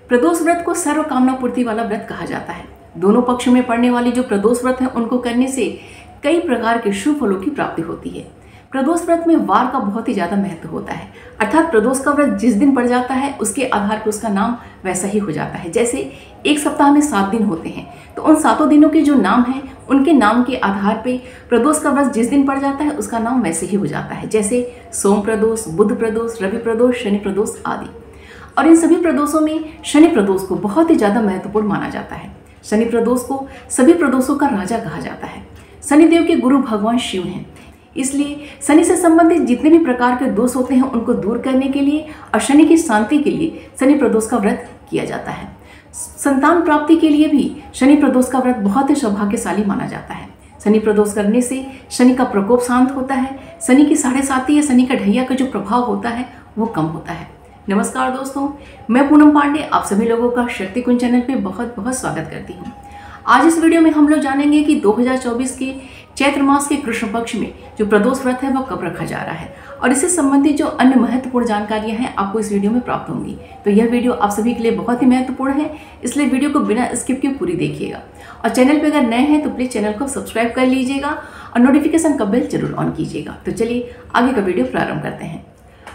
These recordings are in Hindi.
प्रदोष व्रत को सर्व कामना पूर्ति वाला व्रत कहा जाता है। दोनों पक्षों में पड़ने वाली जो प्रदोष व्रत है उनको करने से कई प्रकार के शुभ फलों की प्राप्ति होती है। प्रदोष व्रत में वार का बहुत ही ज्यादा महत्व होता है, अर्थात प्रदोष का व्रत जिस दिन पड़ जाता है उसके आधार पर उसका नाम वैसा ही हो जाता है। जैसे एक सप्ताह में 7 दिन होते हैं, तो उन 7 दिनों के जो नाम हैं उनके नाम के आधार पे प्रदोष का व्रत जिस दिन पड़ जाता है उसका नाम वैसे ही हो जाता है। जैसे सोम प्रदोष, बुध प्रदोष, रवि प्रदोष, शनि प्रदोष आदि। और इन सभी प्रदोषों में शनि प्रदोष को बहुत ही ज्यादा महत्वपूर्ण माना जाता है। शनि प्रदोष को सभी प्रदोषों का राजा कहा जाता है। शनिदेव के गुरु भगवान शिव हैं, इसलिए शनि से संबंधित जितने भी प्रकार के दोष होते हैं उनको दूर करने के लिए और शनि की शांति के लिए शनि प्रदोष का व्रत किया जाता है। संतान प्राप्ति के लिए भी शनि प्रदोष का व्रत बहुत ही सौभाग्यशाली माना जाता है। शनि प्रदोष करने से शनि का प्रकोप शांत होता है, शनि की 7.5 या शनि का ढैया का जो प्रभाव होता है वो कम होता है। नमस्कार दोस्तों, मैं पूनम पांडे आप सभी लोगों का शक्ति कुंज चैनल पे बहुत बहुत स्वागत करती हूँ। आज इस वीडियो में हम लोग जानेंगे कि 2024 के चैत्र मास के कृष्ण पक्ष में जो प्रदोष व्रत है वह कब रखा जा रहा है और इससे संबंधित जो अन्य महत्वपूर्ण जानकारियां हैं आपको इस वीडियो में प्राप्त होंगी। तो यह वीडियो आप सभी के लिए बहुत ही महत्वपूर्ण है, इसलिए वीडियो को बिना स्किप किए पूरी देखिएगा। और चैनल पर अगर नए हैं तो प्लीज़ चैनल को सब्सक्राइब कर लीजिएगा और नोटिफिकेशन का बेल जरूर ऑन कीजिएगा। तो चलिए आगे का वीडियो प्रारंभ करते हैं।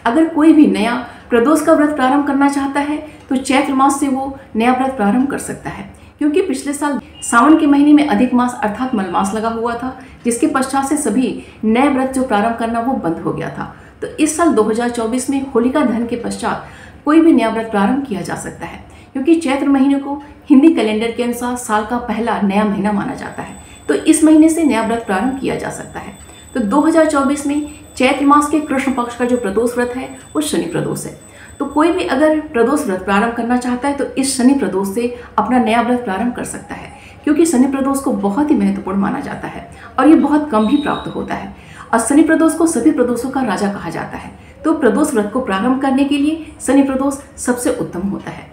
अगर कोई भी नया प्रदोष का व्रत प्रारंभ करना चाहता है तो चैत्र मास से वो नया व्रत प्रारंभ कर सकता है, क्योंकि पिछले साल सावन के महीने में अधिक मास अर्थात मलमास लगा हुआ था, जिसके पश्चात से सभी नए व्रत जो प्रारंभ करना वो बंद हो गया था। तो इस साल 2024 में होलिका दहन के पश्चात कोई भी नया व्रत प्रारंभ किया जा सकता है, क्योंकि चैत्र महीने को हिंदी कैलेंडर के अनुसार साल का पहला नया महीना माना जाता है। तो इस महीने से नया व्रत प्रारंभ किया जा सकता है। तो 2024 में चैत्र मास के कृष्ण पक्ष का जो प्रदोष व्रत है वो शनि प्रदोष है। तो कोई भी अगर प्रदोष व्रत प्रारंभ करना चाहता है तो इस शनि प्रदोष से अपना नया व्रत प्रारंभ कर सकता है, क्योंकि शनि प्रदोष को बहुत ही महत्वपूर्ण माना जाता है और ये बहुत कम भी प्राप्त होता है। और शनि प्रदोष को सभी प्रदोषों का राजा कहा जाता है। तो प्रदोष व्रत को प्रारंभ करने के लिए शनि प्रदोष सबसे उत्तम होता है।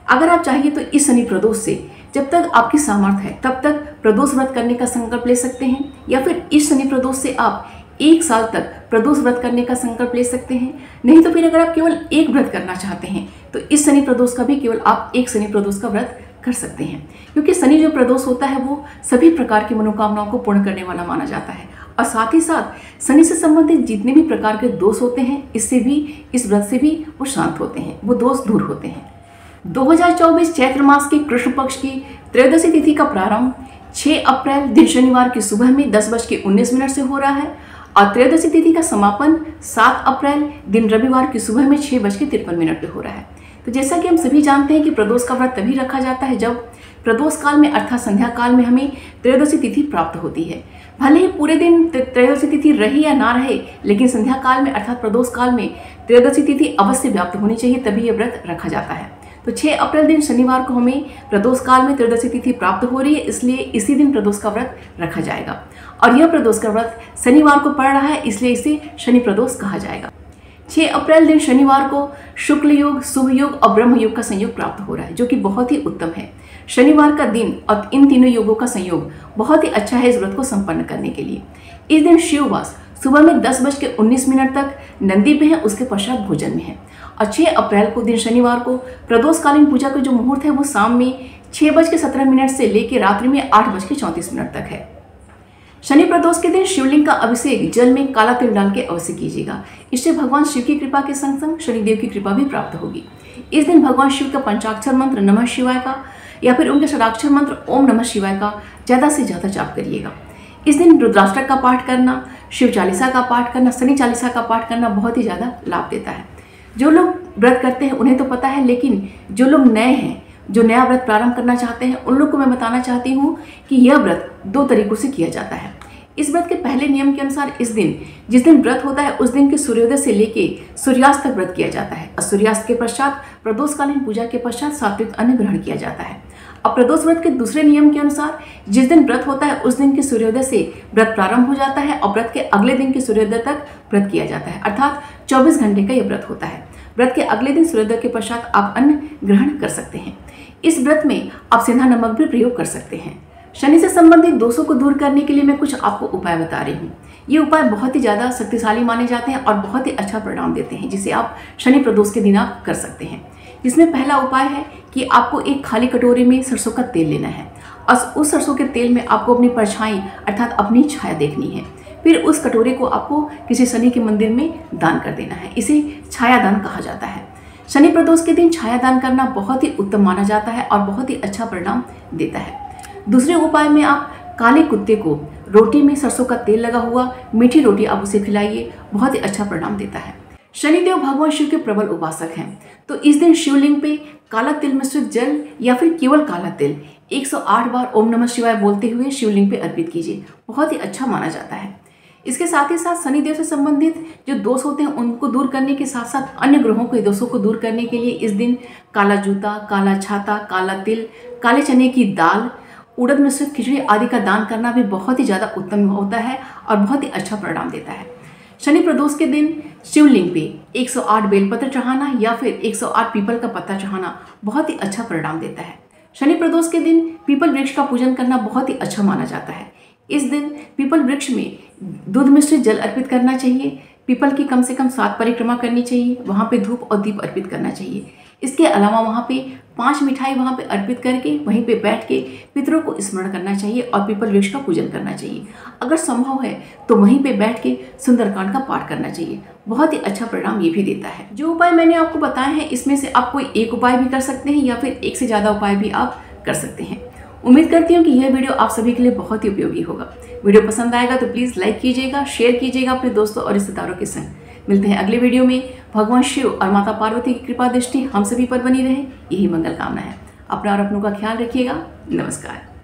अगर आप चाहिए तो इस शनि प्रदोष से जब तक आपकी सामर्थ्य है तब तक प्रदोष व्रत करने का संकल्प ले सकते हैं, या फिर इस शनि प्रदोष से आप 1 साल तक प्रदोष व्रत करने का संकल्प ले सकते हैं। नहीं तो फिर अगर आप केवल एक व्रत करना चाहते हैं तो इस शनि प्रदोष का भी केवल आप एक शनि प्रदोष का व्रत कर सकते हैं, क्योंकि शनि जो प्रदोष होता है वो सभी प्रकार की मनोकामनाओं को पूर्ण करने वाला माना जाता है। और साथ ही साथ शनि से संबंधित जितने भी प्रकार के दोष होते हैं इससे भी, इस व्रत से भी वो शांत होते हैं, वो दोष दूर होते हैं। 2024 चैत्र मास के कृष्ण पक्ष की त्रयोदशी तिथि का प्रारंभ 6 अप्रैल दिन शनिवार की सुबह में 10:19 से हो रहा है और त्रयोदशी तिथि का समापन 7 अप्रैल दिन रविवार की सुबह में 6:53 पे हो रहा है। तो जैसा कि हम सभी जानते हैं कि प्रदोष का व्रत तभी रखा जाता है जब प्रदोष काल में अर्थात संध्या काल में हमें त्रयोदशी तिथि प्राप्त होती है। भले ही पूरे दिन त्रयोदशी तिथि रहे या ना रहे, लेकिन संध्या काल में अर्थात प्रदोष काल में त्रयोदशी तिथि अवश्य व्याप्त होनी चाहिए, तभी ये व्रत रखा जाता है। तो 6 अप्रैल दिन शनिवार को हमें प्रदोष काल में त्रयोदशी तिथि प्राप्त हो रही है, इसलिए इसी दिन प्रदोष का व्रत रखा जाएगा। और यह प्रदोष का व्रत शनिवार को पड़ रहा है, इसलिए इसे शनि प्रदोष कहा जाएगा। 6 अप्रैल दिन शनिवार को शुक्ल योग, शुभ योग और ब्रह्म योग का संयोग प्राप्त हो रहा है, जो कि बहुत ही उत्तम है। शनिवार का दिन और इन तीनों योगों का संयोग बहुत ही अच्छा है इस व्रत को संपन्न करने के लिए। इस दिन शिववास सुबह में 10:19 तक नंदी पे है, उसके पश्चात भोजन में है। और 6 अप्रैल को दिन शनिवार को प्रदोषकालीन पूजा का जो मुहूर्त है वो शाम में 6:17 से लेकर रात्रि में 8:34 तक है। शनि प्रदोष के दिन शिवलिंग का अभिषेक जल में काला तिल डाल के अवश्य कीजिएगा। इससे भगवान शिव की कृपा के संग संग शनिदेव की कृपा भी प्राप्त होगी। इस दिन भगवान शिव का पंचाक्षर मंत्र नमः शिवाय का या फिर उनके षडाक्षर मंत्र ओम नमः शिवाय का ज़्यादा से ज़्यादा जाप करिएगा। इस दिन रुद्राष्टक का पाठ करना, शिव चालीसा का पाठ करना, शनि चालीसा का पाठ करना बहुत ही ज़्यादा लाभ देता है। जो लोग व्रत करते हैं उन्हें तो पता है, लेकिन जो लोग नए हैं, जो नया व्रत प्रारंभ करना चाहते हैं, उन लोग को मैं बताना चाहती हूँ कि यह व्रत 2 तरीकों से किया जाता है। इस व्रत के पहले नियम के अनुसार इस दिन, जिस दिन व्रत होता है उस दिन के सूर्योदय से लेके सूर्यास्त तक व्रत किया जाता है और सूर्यास्त के पश्चात प्रदोषकालीन पूजा के पश्चात सात्विक अन्न ग्रहण किया जाता है। और प्रदोष व्रत के दूसरे नियम के अनुसार जिस दिन व्रत होता है उस दिन के सूर्योदय से व्रत प्रारंभ हो जाता है और व्रत के अगले दिन के सूर्योदय तक व्रत किया जाता है, अर्थात 24 घंटे का यह व्रत होता है। व्रत के अगले दिन सूर्योदय के पश्चात आप अन्न ग्रहण कर सकते हैं। इस व्रत में आप सेंधा नमक भी प्रयोग कर सकते हैं। शनि से संबंधित दोषों को दूर करने के लिए मैं कुछ आपको उपाय बता रही हूँ। ये उपाय बहुत ही ज़्यादा शक्तिशाली माने जाते हैं और बहुत ही अच्छा परिणाम देते हैं, जिसे आप शनि प्रदोष के दिन आप कर सकते हैं। जिसमें पहला उपाय है कि आपको एक खाली कटोरे में सरसों का तेल लेना है और उस सरसों के तेल में आपको अपनी परछाई अर्थात अपनी छाया देखनी है। फिर उस कटोरे को आपको किसी शनि के मंदिर में दान कर देना है। इसे छाया दान कहा जाता है। शनि प्रदोष के दिन छाया दान करना बहुत ही उत्तम माना जाता है और बहुत ही अच्छा परिणाम देता है। दूसरे उपाय में आप काले कुत्ते को रोटी में सरसों का तेल लगा हुआ मीठी रोटी आप उसे खिलाइए, बहुत ही अच्छा परिणाम देता है। शनिदेव भगवान शिव के प्रबल उपासक हैं, तो इस दिन शिवलिंग पे काला तिल मिश्रित जल या फिर केवल काला तिल 108 बार ओम नमः शिवाय बोलते हुए शिवलिंग पे अर्पित कीजिए, बहुत ही अच्छा माना जाता है। इसके साथ ही साथ शनिदेव से संबंधित जो दोष होते हैं उनको दूर करने के साथ साथ अन्य ग्रहों के दोषों को दूर करने के लिए इस दिन काला जूता, काला छाता, काला तिल, काले चने की दाल, उड़द मिश्रित खिचड़ी आदि का दान करना भी बहुत ही ज़्यादा उत्तम होता है और बहुत ही अच्छा परिणाम देता है। शनि प्रदोष के दिन शिवलिंग पे 108 बेलपत्र चढ़ाना या फिर 108 पीपल का पत्ता चढ़ाना बहुत ही अच्छा परिणाम देता है। शनि प्रदोष के दिन पीपल वृक्ष का पूजन करना बहुत ही अच्छा माना जाता है। इस दिन पीपल वृक्ष में दूध मिश्रित जल अर्पित करना चाहिए। पीपल की कम से कम 7 परिक्रमा करनी चाहिए। वहाँ पे धूप और दीप अर्पित करना चाहिए। इसके अलावा वहाँ पे 5 मिठाई वहाँ पे अर्पित करके वहीं पे बैठ के पितरों को स्मरण करना चाहिए और पीपल वृक्ष का पूजन करना चाहिए। अगर संभव है तो वहीं पे बैठ के सुंदरकांड का पाठ करना चाहिए, बहुत ही अच्छा परिणाम ये भी देता है। जो उपाय मैंने आपको बताए हैं इसमें से आप कोई एक उपाय भी कर सकते हैं या फिर एक से ज़्यादा उपाय भी आप कर सकते हैं। उम्मीद करती हूँ कि यह वीडियो आप सभी के लिए बहुत ही उपयोगी होगा। वीडियो पसंद आएगा तो प्लीज़ लाइक कीजिएगा, शेयर कीजिएगा अपने दोस्तों और रिश्तेदारों के संग। मिलते हैं अगले वीडियो में। भगवान शिव और माता पार्वती की कृपा दृष्टि हम सभी पर बनी रहे, यही मंगल कामना है। अपना और अपनों का ख्याल रखिएगा। नमस्कार।